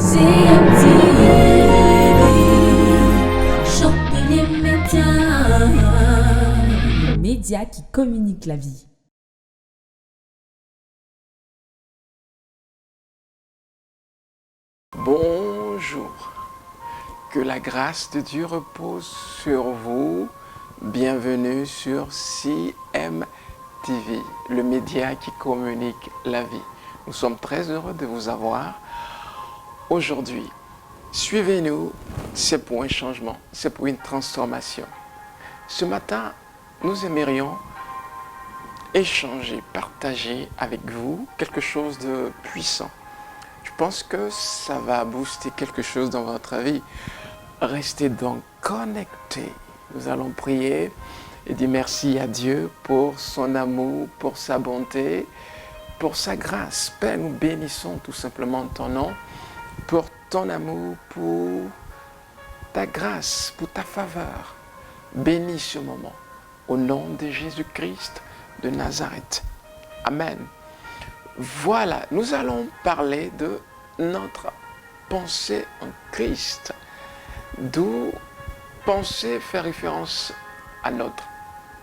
CMTV, choque les médias, le média qui communique la vie. Bonjour, que la grâce de Dieu repose sur vous. Bienvenue sur CMTV, le média qui communique la vie. Nous sommes très heureux de vous avoir aujourd'hui. Suivez-nous, c'est pour un changement, c'est pour une transformation. Ce matin, nous aimerions échanger, partager avec vous quelque chose de puissant. Je pense que ça va booster quelque chose dans votre vie. Restez donc connectés. Nous allons prier et dire merci à Dieu pour son amour, pour sa bonté, pour sa grâce. Père, nous bénissons tout simplement ton nom, pour ton amour, pour ta grâce, pour ta faveur. Bénis ce moment. Au nom de Jésus-Christ de Nazareth. Amen. Voilà, nous allons parler de notre pensée en Christ. D'où penser fait référence à notre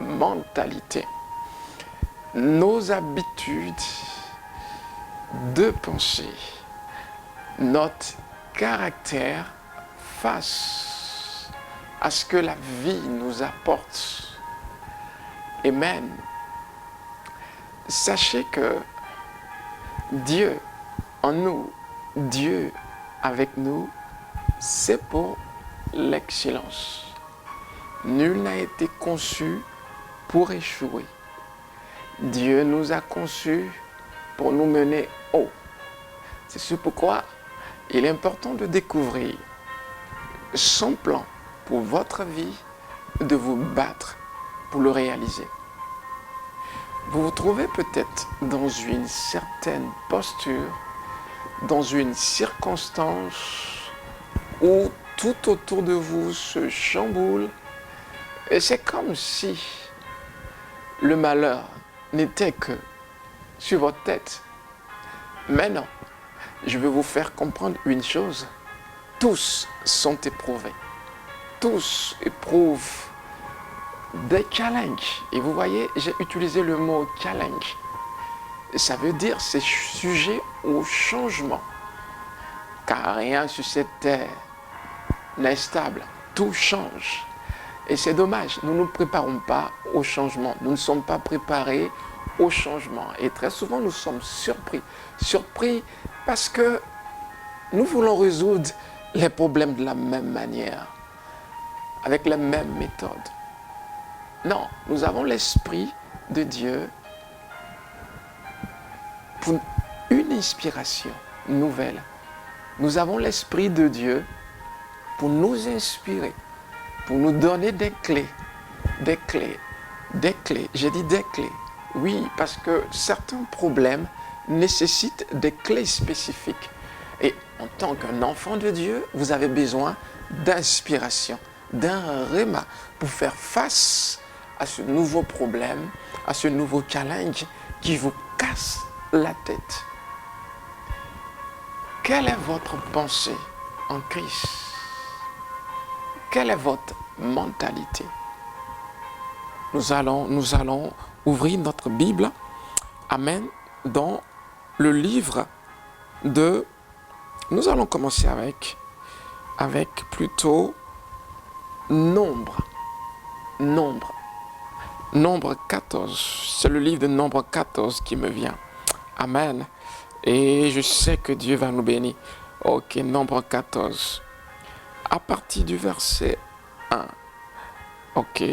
mentalité, nos habitudes de pensée, notre caractère face à ce que la vie nous apporte. Amen. Sachez que Dieu en nous, Dieu avec nous, c'est pour l'excellence. Nul n'a été conçu pour échouer. Dieu nous a conçus pour nous mener haut. C'est ce pourquoi il est important de découvrir son plan pour votre vie, de vous battre pour le réaliser. Vous vous trouvez peut-être dans une certaine posture, dans une circonstance où tout autour de vous se chamboule et c'est comme si le malheur n'était que sur votre tête. Mais non, je veux vous faire comprendre une chose. Tous sont éprouvés. Tous éprouvent des challenges. Et vous voyez, j'ai utilisé le mot challenge. Ça veut dire c'est sujet au changement. Car rien sur cette terre n'est stable. Tout change. Et c'est dommage, nous ne nous préparons pas au changement. Nous ne sommes pas préparés au changement. Et très souvent, nous sommes surpris. Surpris parce que nous voulons résoudre les problèmes de la même manière, avec la même méthode. Non, nous avons l'Esprit de Dieu pour une inspiration nouvelle. Nous avons l'Esprit de Dieu pour nous inspirer, pour nous donner des clés. J'ai dit des clés. Oui, parce que certains problèmes nécessitent des clés spécifiques. Et en tant qu'un enfant de Dieu, vous avez besoin d'inspiration, d'un réma pour faire face à ce nouveau problème, à ce nouveau challenge qui vous casse la tête. Quelle est votre pensée en Christ? Quelle est votre mentalité? Nous allons ouvrir notre Bible, Amen, dans le livre de... Nous allons commencer avec plutôt Nombre 14. C'est le livre de Nombre 14 qui me vient. Amen. Et je sais que Dieu va nous bénir. Ok, Nombre 14. À partir du verset 1. Ok,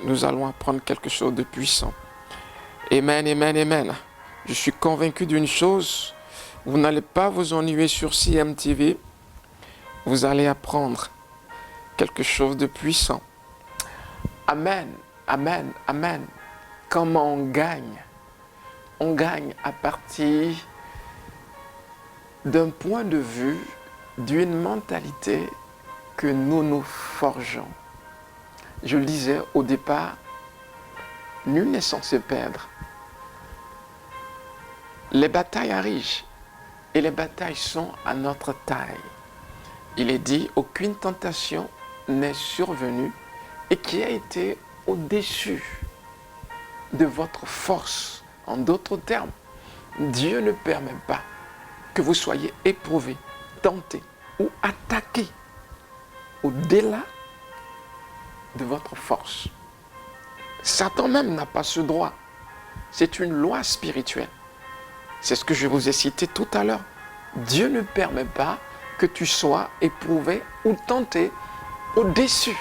nous allons apprendre quelque chose de puissant. Amen, amen, amen. Je suis convaincu d'une chose. Vous n'allez pas vous ennuyer sur CMTV. Vous allez apprendre quelque chose de puissant. Amen, amen, amen. Comment on gagne? On gagne à partir d'un point de vue, d'une mentalité que nous nous forgeons. Je le disais au départ, nul n'est censé perdre. Les batailles arrivent et les batailles sont à notre taille. Il est dit, aucune tentation n'est survenue et qui a été au-dessus de votre force. En d'autres termes, Dieu ne permet pas que vous soyez éprouvés, tentés ou attaqués au-delà de votre force. Satan même n'a pas ce droit. C'est une loi spirituelle. C'est ce que je vous ai cité tout à l'heure. Dieu ne permet pas que tu sois éprouvé ou tenté au-dessus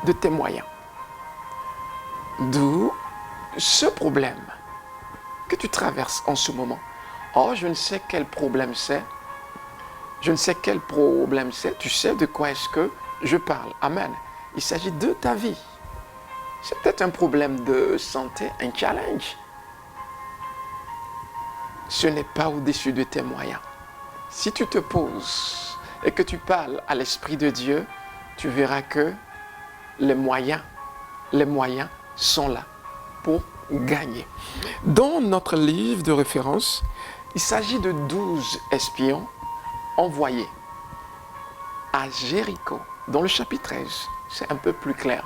de tes moyens. D'où ce problème que tu traverses en ce moment. Oh, je ne sais quel problème c'est. Je ne sais quel problème c'est. Tu sais de quoi est-ce que je parle. Amen. Il s'agit de ta vie. C'est peut-être un problème de santé, un challenge. Ce n'est pas au-dessus de tes moyens. Si tu te poses et que tu parles à l'Esprit de Dieu, tu verras que les moyens sont là pour gagner. Dans notre livre de référence, il s'agit de 12 espions envoyés à Jéricho. Dans le chapitre 13, c'est un peu plus clair.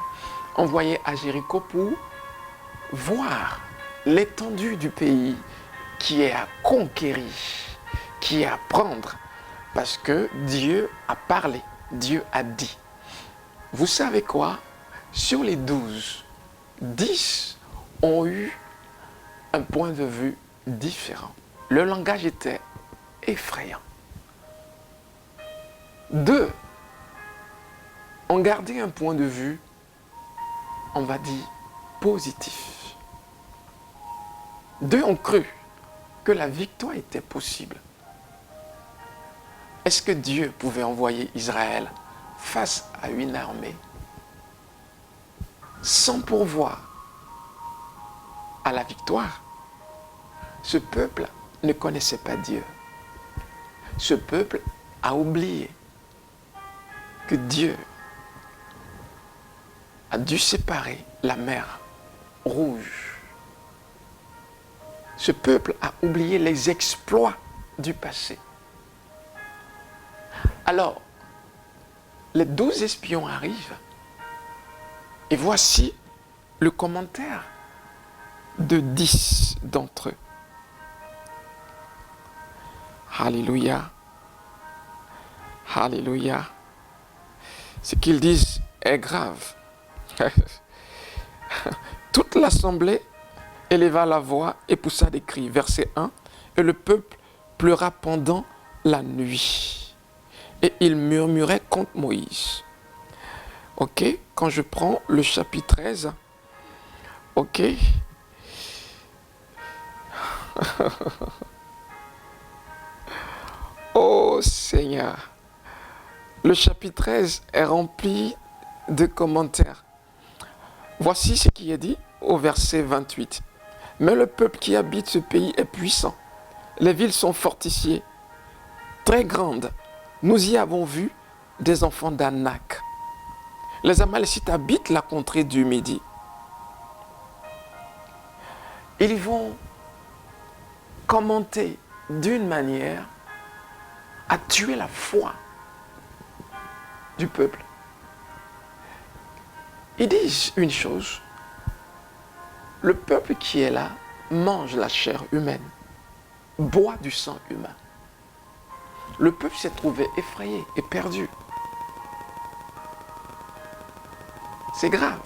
Envoyés à Jéricho pour voir l'étendue du pays qui est à conquérir, qui est à prendre, parce que Dieu a parlé, Dieu a dit. Vous savez quoi? Sur les 12, 10 ont eu un point de vue différent. Le langage était effrayant. 2 ont gardé un point de vue, on va dire, positif. 2 ont cru que la victoire était possible. Est-ce que Dieu pouvait envoyer Israël face à une armée sans pourvoir à la victoire? Ce peuple ne connaissait pas Dieu. Ce peuple a oublié que Dieu a dû séparer la mer Rouge. Ce peuple a oublié les exploits du passé. Alors, les 12 espions arrivent et voici le commentaire de 10 d'entre eux. Alléluia. Alléluia. Ce qu'ils disent est grave. Toute l'assemblée éleva la voix et poussa des cris. Verset 1. Et le peuple pleura pendant la nuit. Et il murmurait contre Moïse. Ok, quand je prends le chapitre 13, ok. Oh Seigneur, le chapitre 13 est rempli de commentaires. Voici ce qui est dit au verset 28. Mais le peuple qui habite ce pays est puissant. Les villes sont fortifiées, très grandes. Nous y avons vu des enfants d'Anak. Les Amalécites habitent la contrée du Midi. Ils vont commenter d'une manière à tuer la foi du peuple. Ils disent une chose, le peuple qui est là mange la chair humaine, boit du sang humain. Le peuple s'est trouvé effrayé et perdu. C'est grave.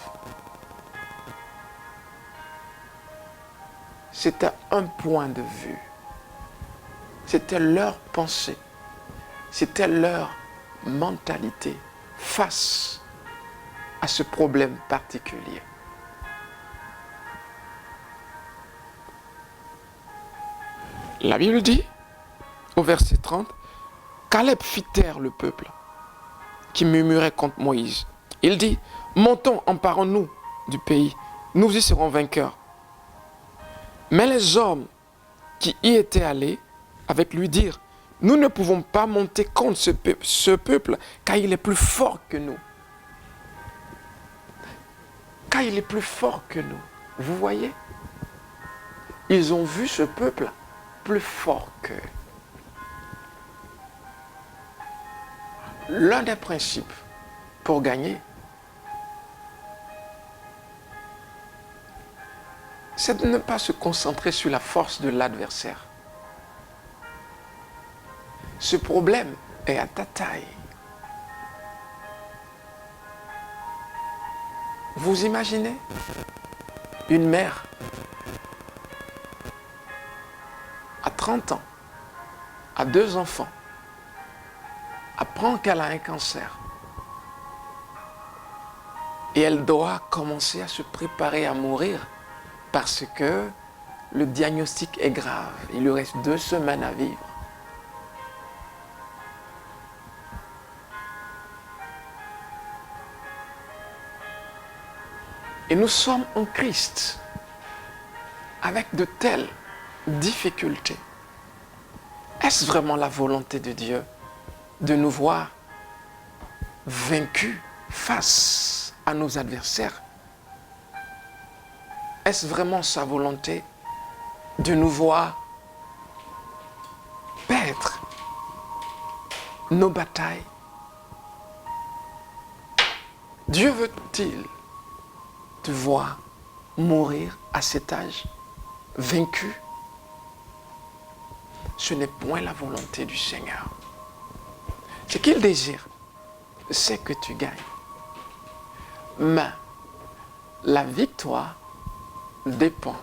C'était un point de vue. C'était leur pensée. C'était leur mentalité face à ce problème particulier. La Bible dit, au verset 30, Caleb fit taire le peuple qui murmurait contre Moïse. Il dit, montons, emparons-nous du pays, nous y serons vainqueurs. Mais les hommes qui y étaient allés avec lui dirent, nous ne pouvons pas monter contre ce peuple, car il est plus fort que nous. Car il est plus fort que nous. Vous voyez? Ils ont vu ce peuple plus fort qu'eux. l'un des principes pour gagner, c'est de ne pas se concentrer sur la force de l'adversaire. Ce problème est à ta taille. Vous imaginez une mère à 30 ans, a 2 enfants, apprend qu'elle a un cancer et elle doit commencer à se préparer à mourir parce que le diagnostic est grave. Il lui reste 2 semaines à vivre. Et nous sommes en Christ avec de telles difficultés. Est-ce vraiment la volonté de Dieu de nous voir vaincus face à nos adversaires? Est-ce vraiment sa volonté de nous voir perdre nos batailles? Dieu veut-il te voir mourir à cet âge, vaincu? Ce n'est point la volonté du Seigneur. Ce qu'il désire, c'est que tu gagnes. Mais la victoire dépend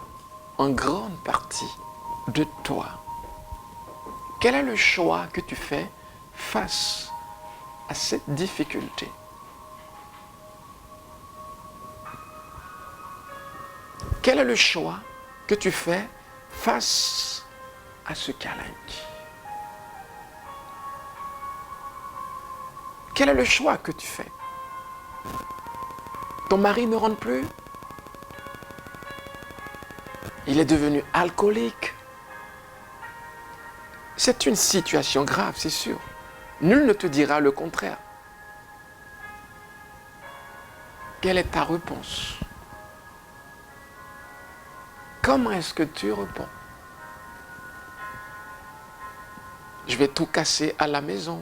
en grande partie de toi. Quel est le choix que tu fais face à cette difficulté? Quel est le choix que tu fais face à ce challenge? Quel est le choix que tu fais? Ton mari ne rentre plus? Il est devenu alcoolique? C'est une situation grave, c'est sûr. Nul ne te dira le contraire. Quelle est ta réponse? Comment est-ce que tu réponds? Je vais tout casser à la maison.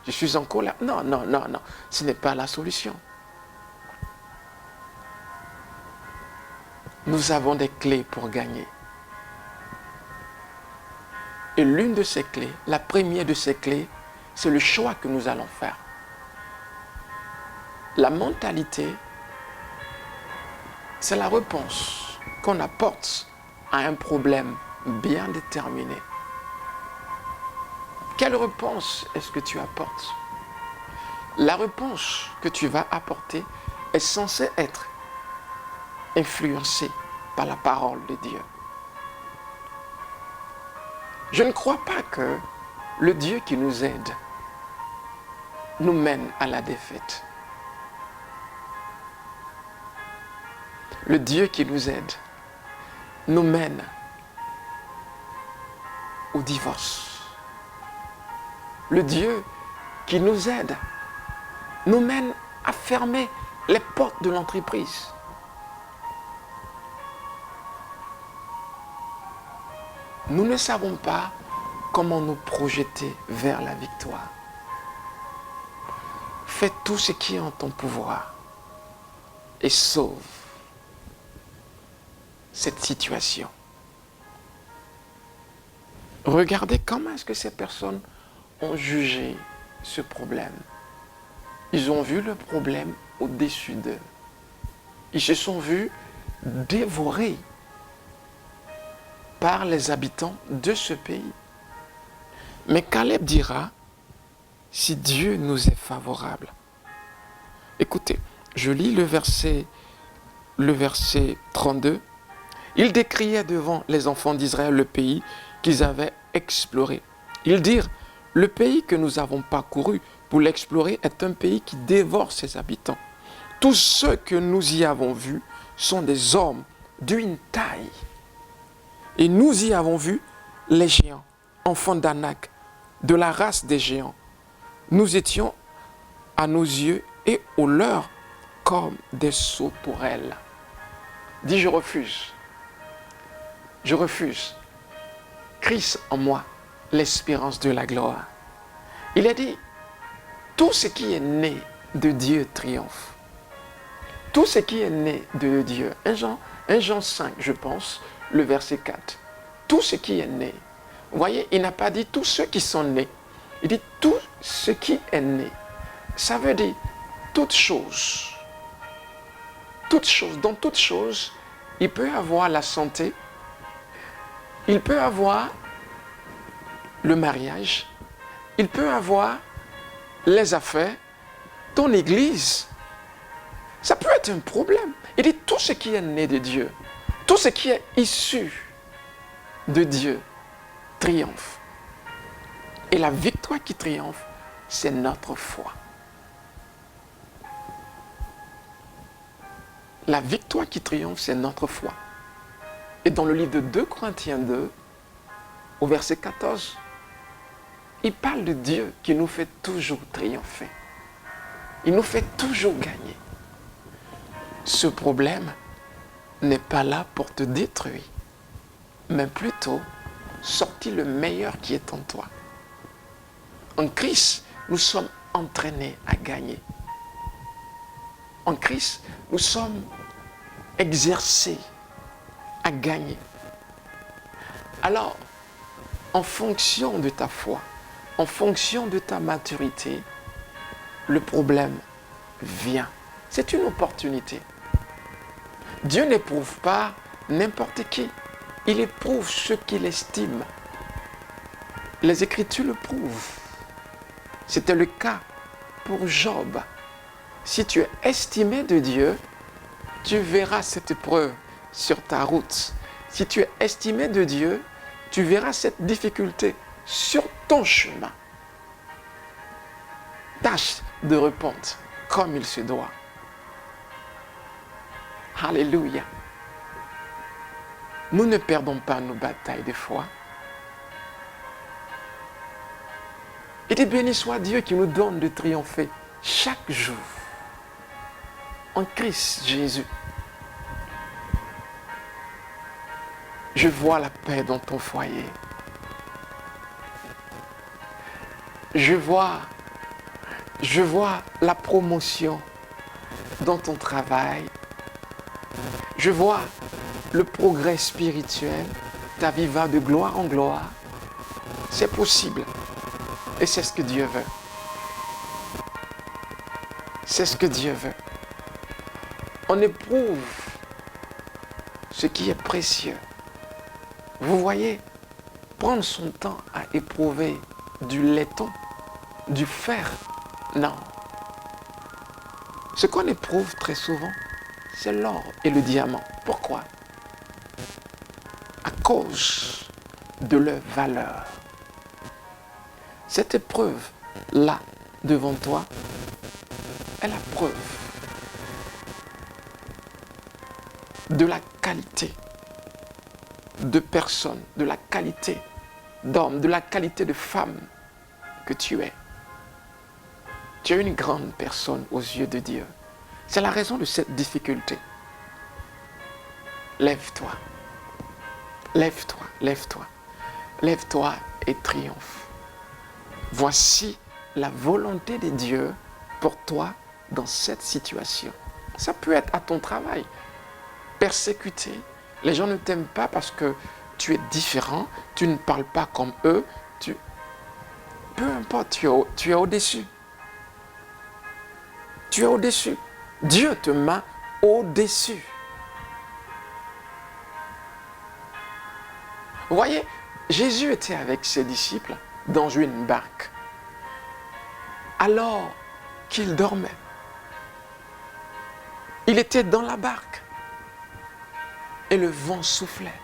Je suis en colère. Non, non, non, non. Ce n'est pas la solution. Nous avons des clés pour gagner. Et l'une de ces clés, la première de ces clés, c'est le choix que nous allons faire. La mentalité, c'est la réponse qu'on apporte à un problème bien déterminé. Quelle réponse est-ce que tu apportes? La réponse que tu vas apporter est censée être influencée par la parole de Dieu. Je ne crois pas que le Dieu qui nous aide nous mène à la défaite. Le Dieu qui nous aide nous mène au divorce. Le Dieu qui nous aide nous mène à fermer les portes de l'entreprise. Nous ne savons pas comment nous projeter vers la victoire. Fais tout ce qui est en ton pouvoir et sauve cette situation. Regardez comment est-ce que ces personnes ont jugé ce problème. Ils ont vu le problème au-dessus d'eux. Ils se sont vus dévorés par les habitants de ce pays. Mais Caleb dira, si Dieu nous est favorable. Écoutez, je lis le verset 32. Ils décriaient devant les enfants d'Israël le pays qu'ils avaient exploré. Ils dirent, le pays que nous avons parcouru pour l'explorer est un pays qui dévore ses habitants. Tous ceux que nous y avons vus sont des hommes d'une taille. Et nous y avons vu les géants, enfants d'Anak, de la race des géants. Nous étions à nos yeux et aux leurs comme des sauterelles. Dis, je refuse. Je refuse. Christ en moi, l'espérance de la gloire. Il a dit, tout ce qui est né de Dieu triomphe. Tout ce qui est né de Dieu. 1 Jean 5, je pense, le verset 4. Tout ce qui est né. Vous voyez, il n'a pas dit tous ceux qui sont nés. Il dit tout ce qui est né. Ça veut dire toute chose. Toute chose. Dans toute chose, il peut avoir la santé. Il peut avoir le mariage. Il peut avoir les affaires. Ton église. Ça peut être un problème. Il dit tout ce qui est né de Dieu. Tout ce qui est issu de Dieu triomphe. Et la victoire qui triomphe, c'est notre foi. La victoire qui triomphe, c'est notre foi. Et dans le livre de 2 Corinthiens 2, au verset 14, il parle de Dieu qui nous fait toujours triompher. Il nous fait toujours gagner. Ce problème n'est pas là pour te détruire, mais plutôt sortir le meilleur qui est en toi. En Christ, nous sommes entraînés à gagner. En Christ, nous sommes exercés à gagner. Alors, en fonction de ta foi, en fonction de ta maturité, le problème vient. C'est une opportunité. Dieu n'éprouve pas n'importe qui. Il éprouve ceux qu'il estime. Les Écritures le prouvent. C'était le cas pour Job. Si tu es estimé de Dieu, tu verras cette épreuve sur ta route. Si tu es estimé de Dieu, tu verras cette difficulté sur ton chemin. Tâche de répondre comme il se doit. Alléluia. Nous ne perdons pas nos batailles de foi. Et béni soit Dieu qui nous donne de triompher chaque jour en Christ Jésus. Je vois la paix dans ton foyer. Je vois la promotion dans ton travail. Je vois le progrès spirituel. Ta vie va de gloire en gloire. C'est possible. Et c'est ce que Dieu veut. C'est ce que Dieu veut. On éprouve ce qui est précieux. Vous voyez, prendre son temps à éprouver du laiton, du fer, non. Ce qu'on éprouve très souvent, c'est l'or et le diamant. Pourquoi? À cause de leur valeur. Cette épreuve-là, devant toi, est la preuve de la qualité de personne, de la qualité d'homme, de la qualité de femme que tu es. Tu es une grande personne aux yeux de Dieu. C'est la raison de cette difficulté. Lève-toi. Lève-toi, lève-toi. Lève-toi et triomphe. Voici la volonté de Dieu pour toi dans cette situation. Ça peut être à ton travail. Persécuté. Les gens ne t'aiment pas parce que tu es différent, tu ne parles pas comme eux. Peu importe, tu es au-dessus. Tu es au-dessus. Dieu te met au-dessus. Vous voyez, Jésus était avec ses disciples dans une barque. Alors qu'il dormait, il était dans la barque et le vent soufflait.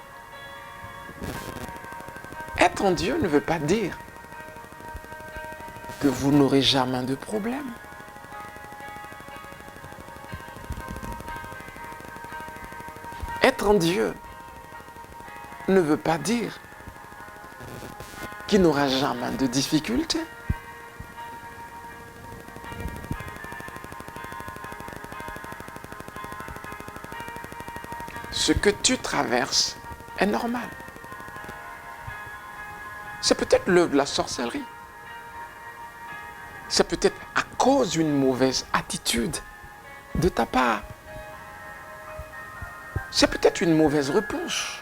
Être en Dieu ne veut pas dire que vous n'aurez jamais de problème. Être en Dieu ne veut pas dire qu'il n'aura jamais de difficultés. Ce que tu traverses est normal. C'est peut-être l'œuvre de la sorcellerie. C'est peut-être à cause d'une mauvaise attitude de ta part. C'est peut-être une mauvaise réponse.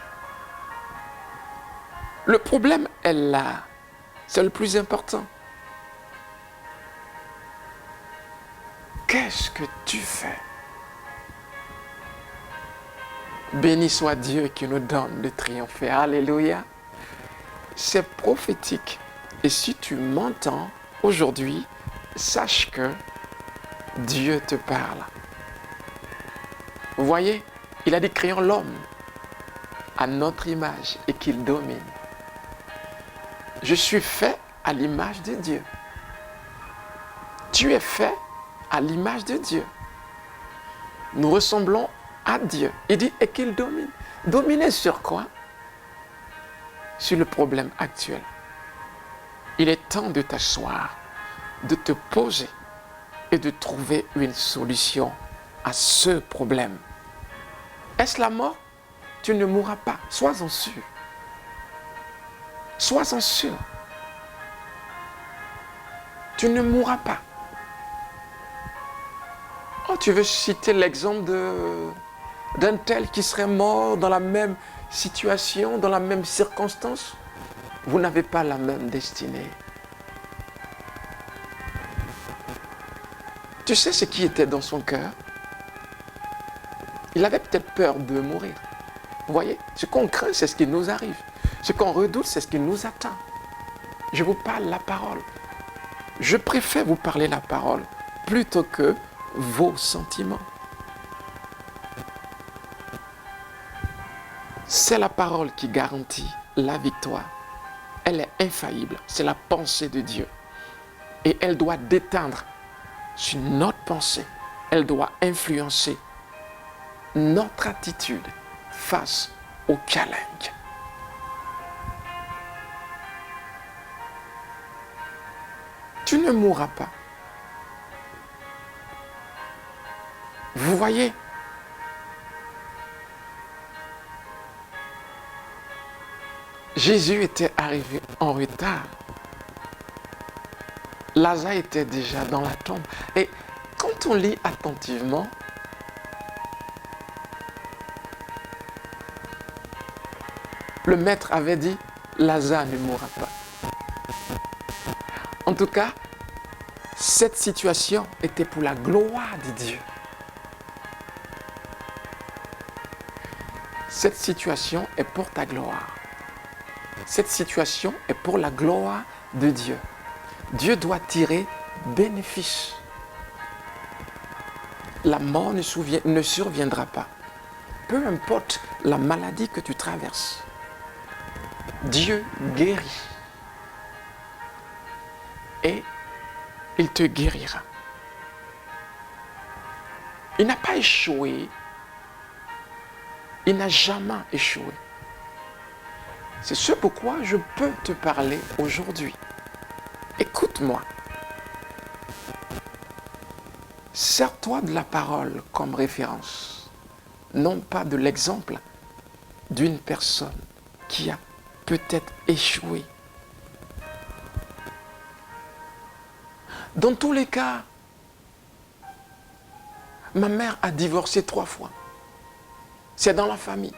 Le problème est là. C'est le plus important. Qu'est-ce que tu fais? Béni soit Dieu qui nous donne de triompher. Alléluia. C'est prophétique. Et si tu m'entends aujourd'hui, sache que Dieu te parle. Vous voyez, il a dit créons l'homme à notre image et qu'il domine. Je suis fait à l'image de Dieu. Tu es fait à l'image de Dieu. Nous ressemblons à Dieu. Il dit et qu'il domine. Dominer sur quoi? Sur le problème actuel. Il est temps de t'asseoir, de te poser et de trouver une solution à ce problème. Est-ce la mort? Tu ne mourras pas. Sois-en sûr. Sois-en sûr. Tu ne mourras pas. Oh, tu veux citer l'exemple d'un tel qui serait mort dans la même situation, dans la même circonstance? Vous n'avez pas la même destinée. Tu sais ce qui était dans son cœur? Il avait peut-être peur de mourir. Vous voyez, ce qu'on craint, c'est ce qui nous arrive. Ce qu'on redoute, c'est ce qui nous attend. Je vous parle la parole. Je préfère vous parler la parole plutôt que vos sentiments. C'est la parole qui garantit la victoire. Elle est infaillible. C'est la pensée de Dieu. Et elle doit déteindre sur notre pensée. Elle doit influencer notre attitude face au challenge. Tu ne mourras pas. Vous voyez, Jésus était arrivé en retard. Lazare était déjà dans la tombe. Et quand on lit attentivement, le maître avait dit, Lazare ne mourra pas. En tout cas, cette situation était pour la gloire de Dieu. Cette situation est pour ta gloire. Cette situation est pour la gloire de Dieu. Dieu doit tirer bénéfice. La mort ne surviendra pas. Peu importe la maladie que tu traverses. Dieu guérit. Et il te guérira. Il n'a pas échoué. Il n'a jamais échoué. C'est ce pourquoi je peux te parler aujourd'hui. Écoute-moi. Sers-toi de la parole comme référence, non pas de l'exemple d'une personne qui a peut-être échoué. Dans tous les cas, ma mère a divorcé 3 fois. C'est dans la famille.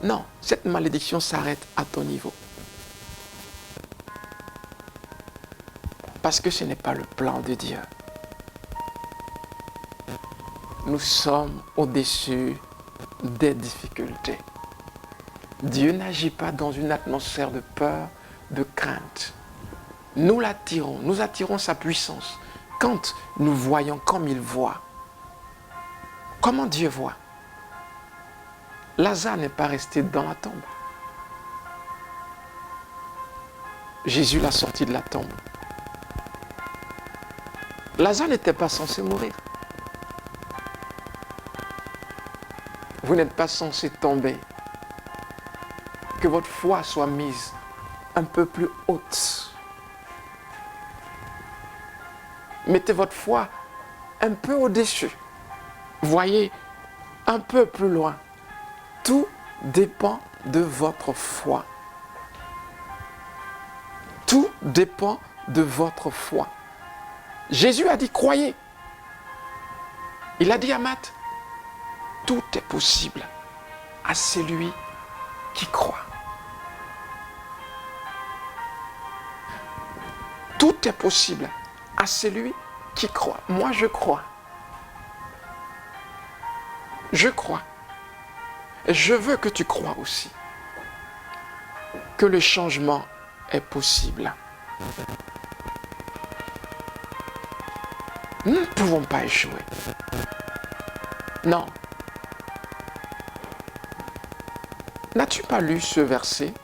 Non, cette malédiction s'arrête à ton niveau. Parce que ce n'est pas le plan de Dieu. Nous sommes au-dessus des difficultés. Dieu n'agit pas dans une atmosphère de peur, de crainte. Nous l'attirons, nous attirons sa puissance quand nous voyons comme il voit. Comment Dieu voit? Lazare n'est pas resté dans la tombe. Jésus l'a sorti de la tombe. Lazare n'était pas censé mourir. Vous n'êtes pas censé tomber. Que votre foi soit mise un peu plus haute. Mettez votre foi un peu au-dessus. Voyez un peu plus loin. Tout dépend de votre foi. Tout dépend de votre foi. Jésus a dit, croyez. Il a dit à Marthe, tout est possible à celui qui croit. Tout est possible à celui qui croit. Moi, je crois. Je crois. Et je veux que tu crois aussi que le changement est possible. Nous ne pouvons pas échouer. Non. N'as-tu pas lu ce verset?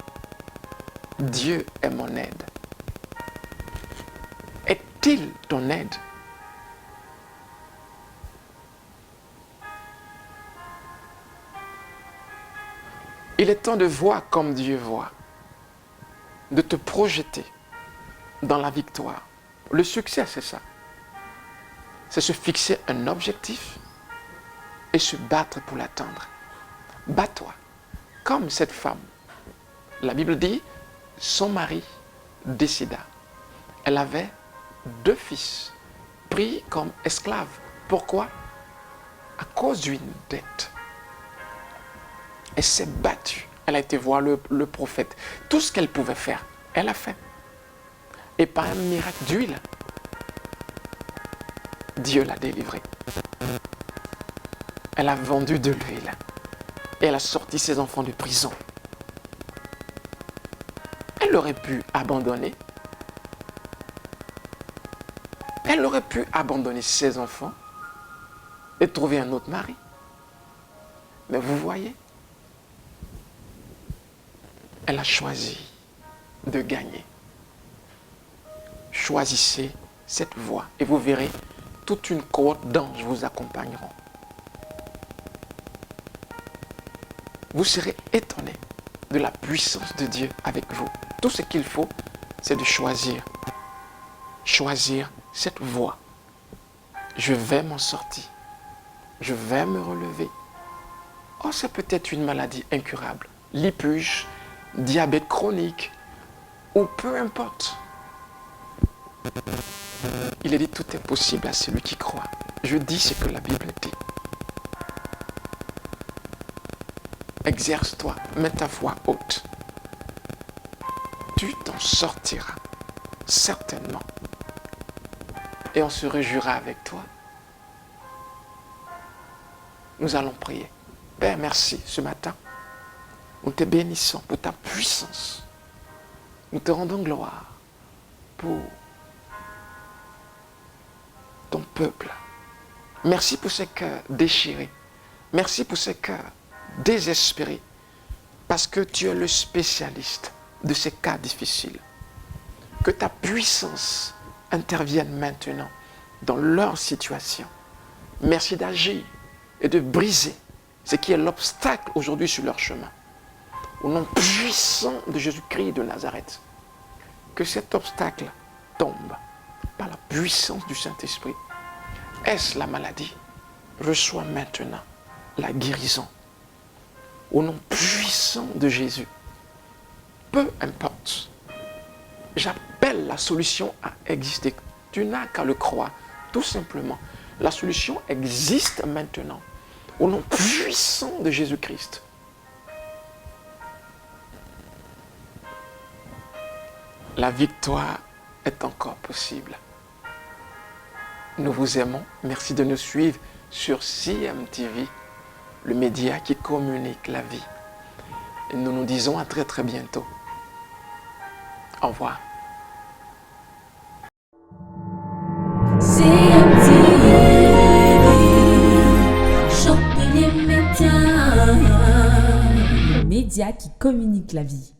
Dieu est mon aide. Est-il ton aide? Il est temps de voir comme Dieu voit, de te projeter dans la victoire. Le succès, c'est ça. C'est se fixer un objectif et se battre pour l'atteindre. Bats-toi, comme cette femme. La Bible dit, son mari décida. Elle avait 2 fils, pris comme esclaves. Pourquoi? À cause d'une dette. Elle s'est battue. Elle a été voir le prophète. Tout ce qu'elle pouvait faire, elle a fait. Et par un miracle d'huile, Dieu l'a délivrée. Elle a vendu de l'huile. Et elle a sorti ses enfants de prison. Elle aurait pu abandonner. Elle aurait pu abandonner ses enfants et trouver un autre mari. Mais vous voyez, elle a choisi de gagner. Choisissez cette voie et vous verrez, toute une cohorte d'anges vous accompagneront. Vous serez étonnés de la puissance de Dieu avec vous. Tout ce qu'il faut, c'est de choisir. Choisir cette voie. Je vais m'en sortir. Je vais me relever. Oh, c'est peut-être une maladie incurable. Lipuse, diabète chronique, ou peu importe. Il est dit, tout est possible à celui qui croit. Je dis ce que la Bible dit. Exerce-toi, mets ta voix haute. Tu t'en sortiras, certainement. Et on se réjouira avec toi. Nous allons prier. Père, merci ce matin. Nous te bénissons pour ta puissance. Nous te rendons gloire pour ton peuple. Merci pour ces cœurs déchirés. Merci pour ces cœurs désespérés. Parce que tu es le spécialiste de ces cas difficiles. Que ta puissance intervienne maintenant dans leur situation. Merci d'agir et de briser ce qui est l'obstacle aujourd'hui sur leur chemin. Au nom puissant de Jésus-Christ de Nazareth, que cet obstacle tombe par la puissance du Saint-Esprit. Est-ce la maladie? Reçois maintenant la guérison. Au nom puissant de Jésus, peu importe, j'appelle la solution à exister. Tu n'as qu'à le croire, tout simplement. La solution existe maintenant. Au nom puissant de Jésus-Christ. La victoire est encore possible. Nous vous aimons. Merci de nous suivre sur CMTV, le média qui communique la vie. Et nous nous disons à très très bientôt. Au revoir. CMTV, choc les médias, le média qui communique la vie.